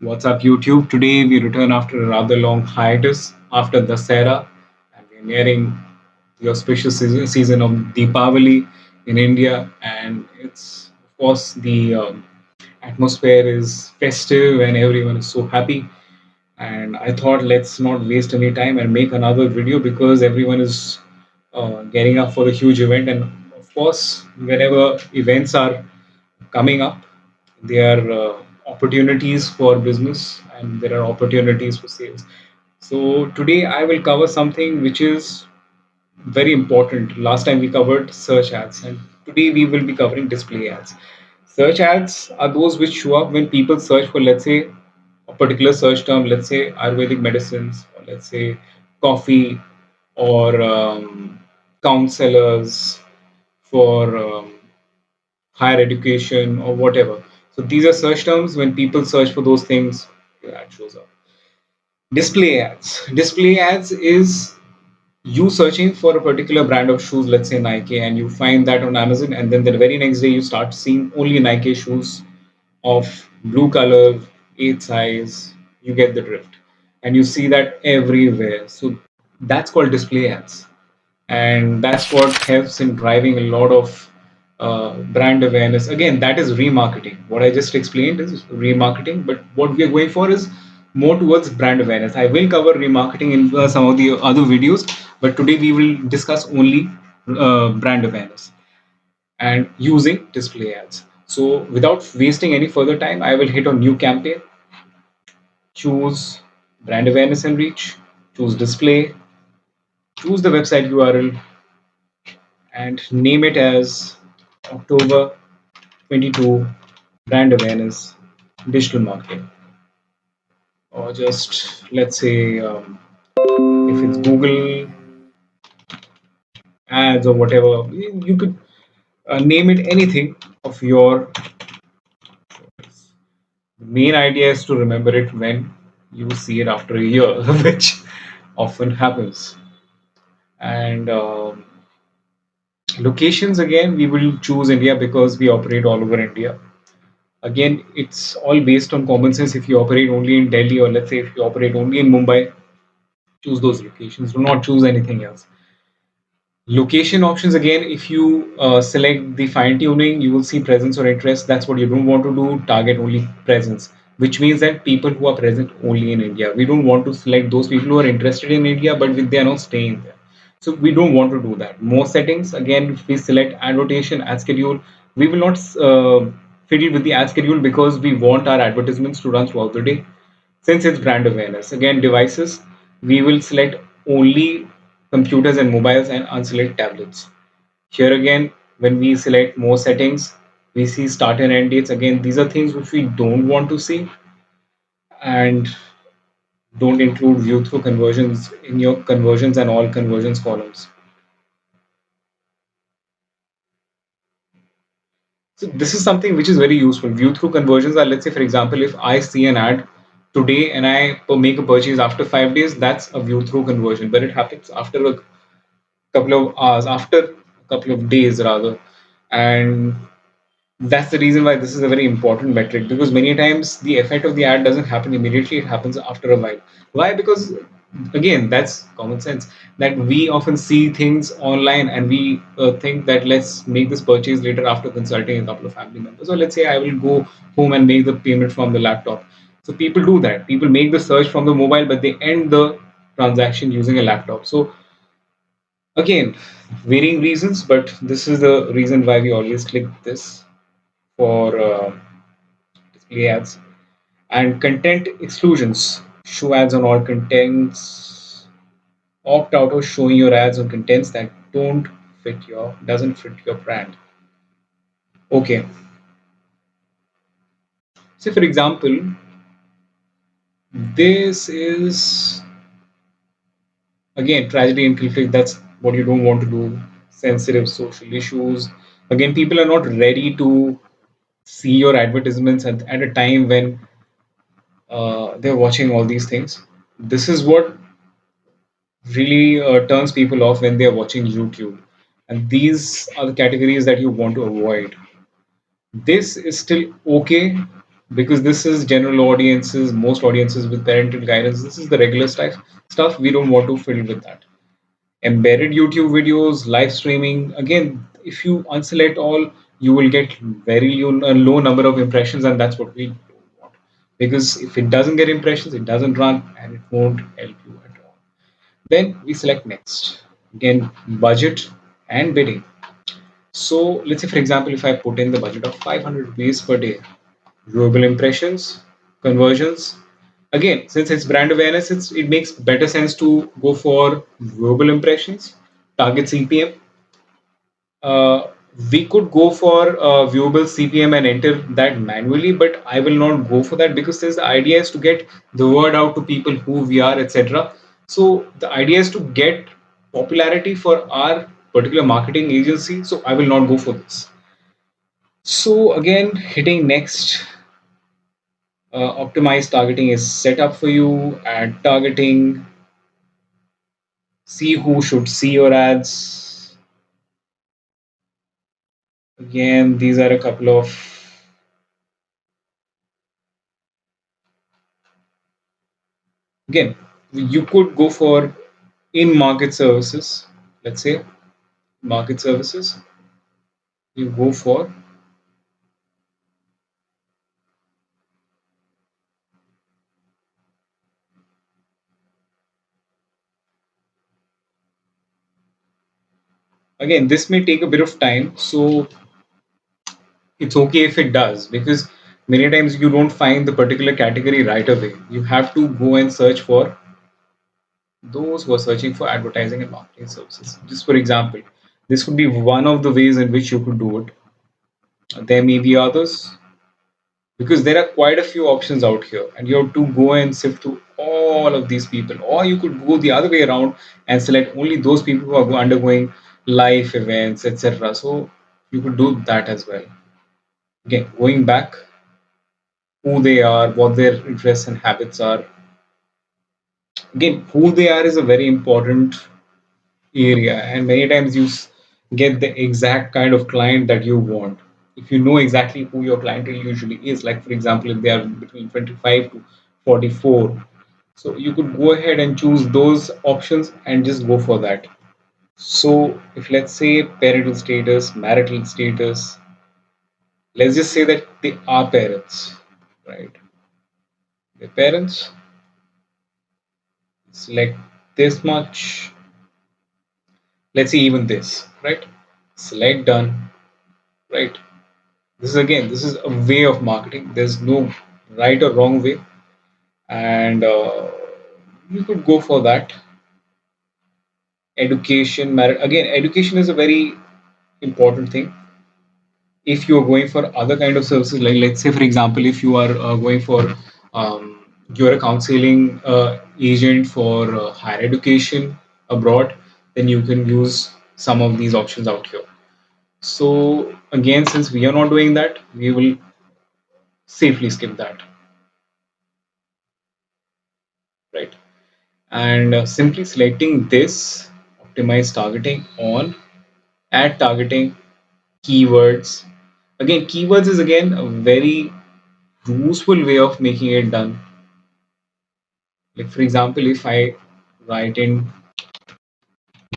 What's up, YouTube? Today we return after a rather long hiatus after Dasera, and we're nearing the auspicious season of Deepavali in India, and it's of course the atmosphere is festive and everyone is so happy. And I thought let's not waste any time and make another video because everyone is getting up for a huge event, and of course, whenever events are coming up, there are opportunities for business and there are opportunities for sales. So today I will cover something which is very important. Last time we covered search ads, and today we will be covering display ads. Search ads are those which show up when people search for, let's say, a particular search term, let's say Ayurvedic medicines, or let's say coffee, or counselors, for higher education, or whatever. So these are search terms. When people search for those things, your ad shows up. Display ads. Display ads is you searching for a particular brand of shoes, let's say Nike, and you find that on Amazon, and then the very next day you start seeing only Nike shoes of blue color, 8 size. You get the drift. And you see that everywhere. So that's called display ads, and that's what helps in driving a lot of brand awareness. Again, that is remarketing. What I just explained is remarketing, but what we are going for is more towards brand awareness. I will cover remarketing in some of the other videos, but today we will discuss only brand awareness and using display ads. So without wasting any further time, I will hit on new campaign, choose brand awareness and reach, choose display, choose the website URL, and name it as October 22 brand awareness digital marketing. Or just let's say if it's Google ads or whatever, you could name it anything of your choice. The main idea is to remember it when you see it after a year, which often happens. And locations, again, we will choose India because we operate all over India. Again, it's all based on common sense. If you operate only in Delhi, or let's say if you operate only in Mumbai, choose those locations. Do not choose anything else. Location options, again, if you select the fine tuning, you will see presence or interest. That's what you don't want to do. Target only presence, which means that people who are present only in India. We don't want to select those people who are interested in India, but they are not staying there. So we don't want to do that. More settings, again, if we select ad rotation, ad schedule, we will not fiddle with the ad schedule because we want our advertisements to run throughout the day. Since it's brand awareness, again, devices, we will select only computers and mobiles and unselect tablets. Here again, when we select more settings, we see start and end dates. Again, these are things which we don't want to see, and don't include view through conversions in your conversions and all conversions columns. So this is something which is very useful. View through conversions are, let's say, for example, if I see an ad today and I make a purchase after 5 days, that's a view through conversion. But it happens after a couple of hours, after a couple of days rather. And that's the reason why this is a very important metric, because many times the effect of the ad doesn't happen immediately, it happens after a while. Why? Because again, that's common sense, that we often see things online and we think that let's make this purchase later after consulting a couple of family members, or let's say I will go home and make the payment from the laptop. So people do that, people make the search from the mobile but they end the transaction using a laptop. So again, varying reasons, but this is the reason why we always click this for display ads. And content exclusions, show ads on all contents, opt out of showing your ads on contents that doesn't fit your brand. Okay, so for example, this is again tragedy in conflict. That's what you don't want to do. Sensitive social issues. Again, people are not ready to see your advertisements at a time when they're watching all these things. This is what really turns people off when they're watching YouTube. And these are the categories that you want to avoid. This is still okay because this is general audiences, most audiences with parental guidance. This is the regular stuff. We don't want to fill with that. Embedded YouTube videos, live streaming. Again, if you unselect all, you will get a low number of impressions, and that's what we don't want. Because if it doesn't get impressions, it doesn't run, and it won't help you at all. Then we select next. Again, budget and bidding. So let's say, for example, if I put in the budget of 500 rupees per day, viewable impressions, conversions. Again, since it's brand awareness, it makes better sense to go for viewable impressions, target CPM. Uh, we could go for viewable CPM and enter that manually, but I will not go for that because since the idea is to get the word out to people who we are, etc. So the idea is to get popularity for our particular marketing agency. So I will not go for this. So again, hitting next, optimized targeting is set up for you. Add targeting, see who should see your ads. Again, these are a couple of, again, you could go for in market services. Let's say market services, you go for, again, this may take a bit of time. So it's okay if it does because many times you don't find the particular category right away. You have to go and search for those who are searching for advertising and marketing services. Just for example, this could be one of the ways in which you could do it. There may be others because there are quite a few options out here, and you have to go and sift through all of these people. Or you could go the other way around and select only those people who are undergoing life events, etc. So you could do that as well. Again, going back, who they are, what their interests and habits are. Again, who they are is a very important area, and many times you get the exact kind of client that you want if you know exactly who your clientele usually is. Like for example, if they are between 25 to 44, so you could go ahead and choose those options and just go for that. So if let's say parental status, marital status, let's just say that they are parents, right? They're parents. Select this much, let's see, even this, right? Select done, right? This is a way of marketing. There's no right or wrong way, and you could go for that. Education matter again. Education is a very important thing. If you are going for other kind of services, like let's say for example, if you are going for you're a counseling agent for higher education abroad, then you can use some of these options out here. So again, since we are not doing that, we will safely skip that, right? And simply selecting this, optimize targeting on, add targeting, keywords. Again, keywords is again a very useful way of making it done. Like for example, if I write in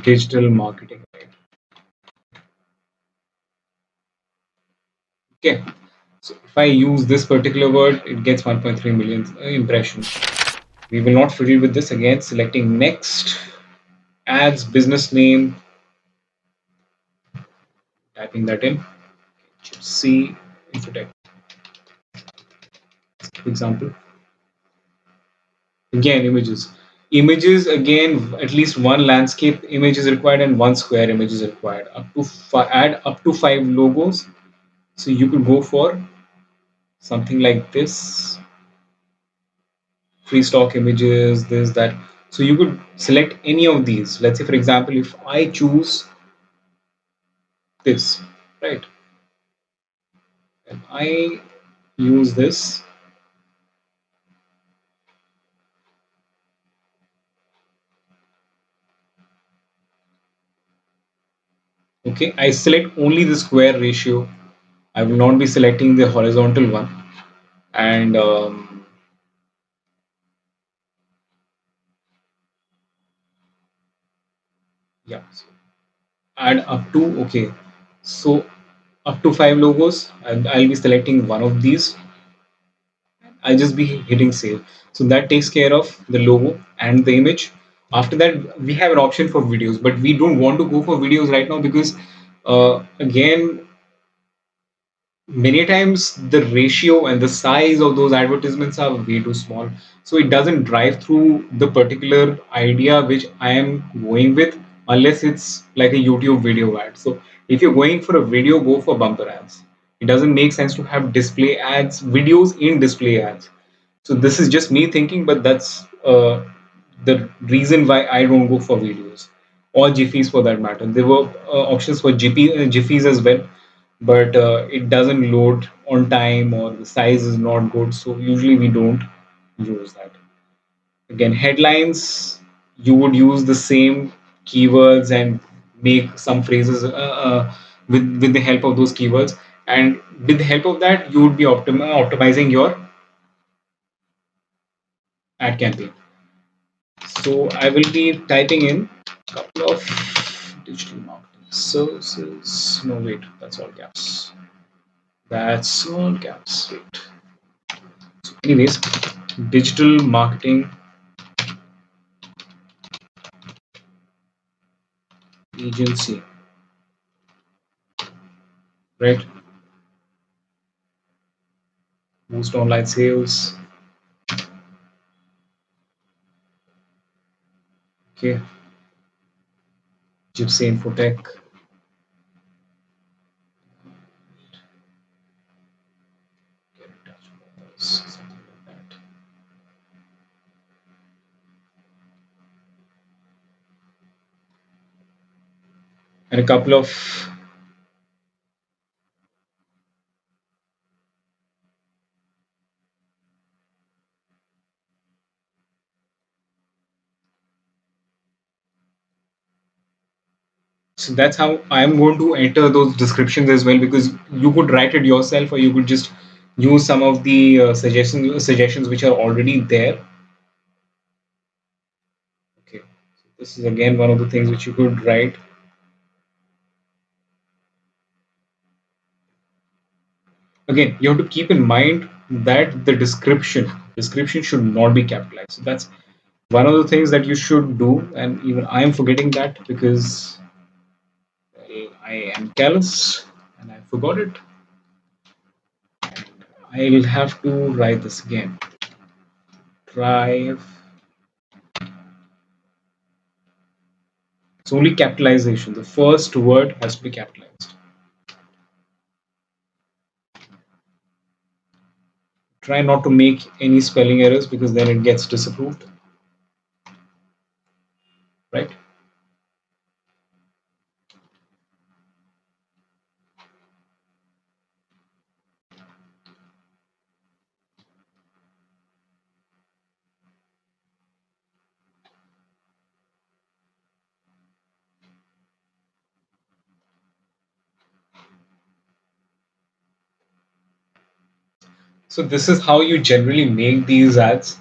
digital marketing, right? Okay, so if I use this particular word, it gets 1.3 million impressions. We will not fiddle with this. Again, selecting next, ads, business name, typing that in, GYPSY Infotech, for example. Again, images. Images, again, at least one landscape image is required and one square image is required. Up to add up to 5 logos. So you could go for something like this, free stock images, this, that. So you could select any of these. Let's say, for example, if I choose this, right? And I use this, okay, I select only the square ratio. I will not be selecting the horizontal one. And yeah, so add up to, okay, so up to 5 logos, and I'll be selecting one of these. I'll just be hitting save. So that takes care of the logo and the image. After that, we have an option for videos, but we don't want to go for videos right now because, again, many times the ratio and the size of those advertisements are way too small, so it doesn't drive through the particular idea which I am going with, unless it's like a YouTube video ad. So if you're going for a video, go for bumper ads. It doesn't make sense to have display ads, videos in display ads. So this is just me thinking, but that's the reason why I don't go for videos or GIFs for that matter. There were options for GIFs as well, but it doesn't load on time or the size is not good. So usually we don't use that. Again, headlines, you would use the same keywords and make some phrases with the help of those keywords. And with the help of that, you would be optimizing your ad campaign. So I will be typing in a couple of digital marketing services. No, wait, that's all caps. That's all caps. Wait. So, anyways, digital marketing agency, right? Boost online sales. Okay. GYPSY Infotech. Get in touch with us, something like that. And a couple of, so that's how I'm going to enter those descriptions as well, because you could write it yourself or you could just use some of the suggestions which are already there. Okay, so this is again one of the things which you could write. Again, you have to keep in mind that the description should not be capitalized. So that's one of the things that you should do, and even I am forgetting that because I am careless and I forgot it. I'll have to write this again. Drive. It's only capitalization. The first word has to be capitalized. Try not to make any spelling errors because then it gets disapproved, right? So this is how you generally make these ads,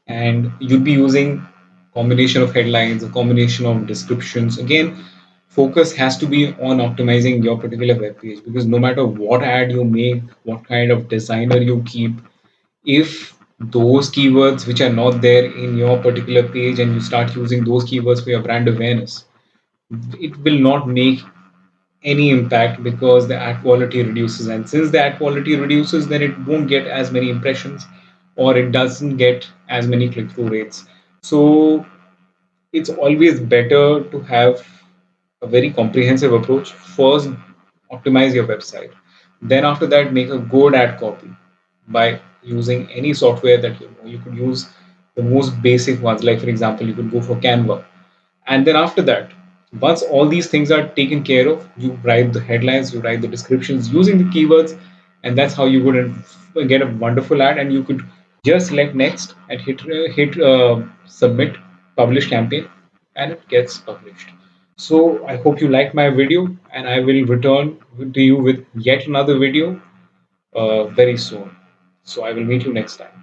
and you'll be using combination of headlines, a combination of descriptions. Again, focus has to be on optimizing your particular web page, because no matter what ad you make, what kind of designer you keep, if those keywords which are not there in your particular page and you start using those keywords for your brand awareness, it will not make any impact because the ad quality reduces, and since the ad quality reduces, then it won't get as many impressions or it doesn't get as many click-through rates. So it's always better to have a very comprehensive approach. First, optimize your website, then after that make a good ad copy by using any software that you know. You could use the most basic ones, like for example you could go for Canva. And then after that, once all these things are taken care of, you write the headlines, you write the descriptions using the keywords, and that's how you would get a wonderful ad. And you could just select next and hit submit, publish campaign, and it gets published. So I hope you liked my video, and I will return to you with yet another video very soon. So I will meet you next time.